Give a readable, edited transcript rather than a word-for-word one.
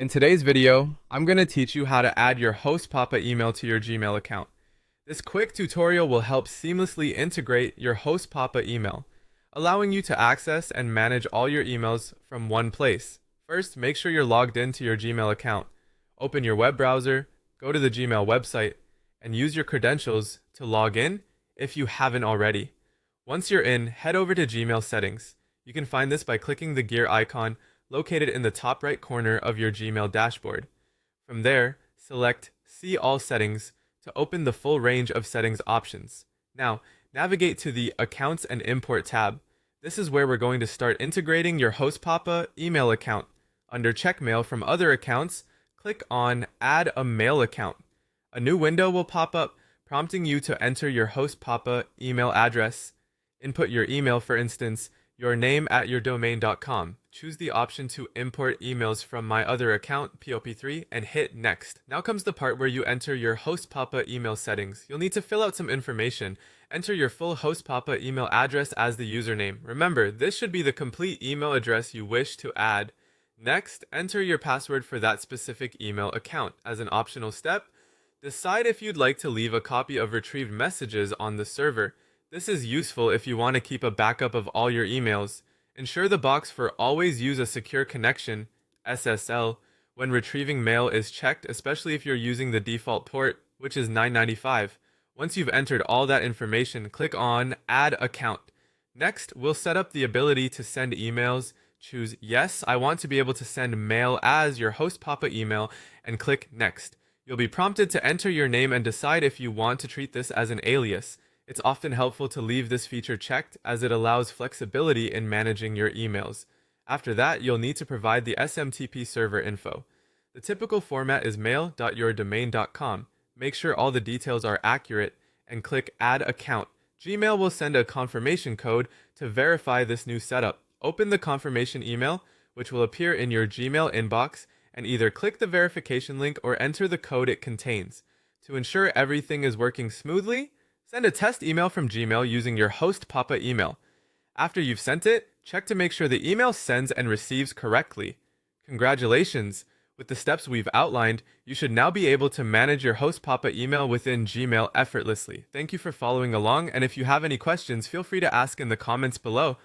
In today's video, I'm going to teach you how to add your HostPapa email to your Gmail account. This quick tutorial will help seamlessly integrate your HostPapa email, allowing you to access and manage all your emails from one place. First, make sure you're logged into your Gmail account. Open your web browser, go to the Gmail website, and use your credentials to log in if you haven't already. Once you're in, head over to Gmail settings. You can find this by clicking the gear icon located in the top right corner of your Gmail dashboard. From there, select See All Settings to open the full range of settings options. Now, navigate to the Accounts and Import tab. This is where we're going to start integrating your HostPapa email account. Under Check Mail from other accounts, click on Add a Mail account. A new window will pop up, prompting you to enter your HostPapa email address. Input your email, for instance, your name at yourdomain.com. Choose the option to import emails from my other account, POP3, and hit Next. Now comes the part where you enter your HostPapa email settings. You'll need to fill out some information. Enter your full HostPapa email address as the username. Remember, this should be the complete email address you wish to add. Next, enter your password for that specific email account. As an optional step, decide if you'd like to leave a copy of retrieved messages on the server. This is useful if you want to keep a backup of all your emails. Ensure the box for Always Use a Secure Connection, SSL, when retrieving mail is checked, especially if you're using the default port, which is 995. Once you've entered all that information, click on Add Account. Next, we'll set up the ability to send emails. Choose Yes, I want to be able to send mail as your HostPapa email, and click Next. You'll be prompted to enter your name and decide if you want to treat this as an alias. It's often helpful to leave this feature checked as it allows flexibility in managing your emails. After that, you'll need to provide the SMTP server info. The typical format is mail.yourdomain.com. Make sure all the details are accurate and click Add Account. Gmail will send a confirmation code to verify this new setup. Open the confirmation email, which will appear in your Gmail inbox, and either click the verification link or enter the code it contains. To ensure everything is working smoothly, send a test email from Gmail using your HostPapa email. After you've sent it, check to make sure the email sends and receives correctly. Congratulations! With the steps we've outlined, you should now be able to manage your HostPapa email within Gmail effortlessly. Thank you for following along, and if you have any questions, feel free to ask in the comments below.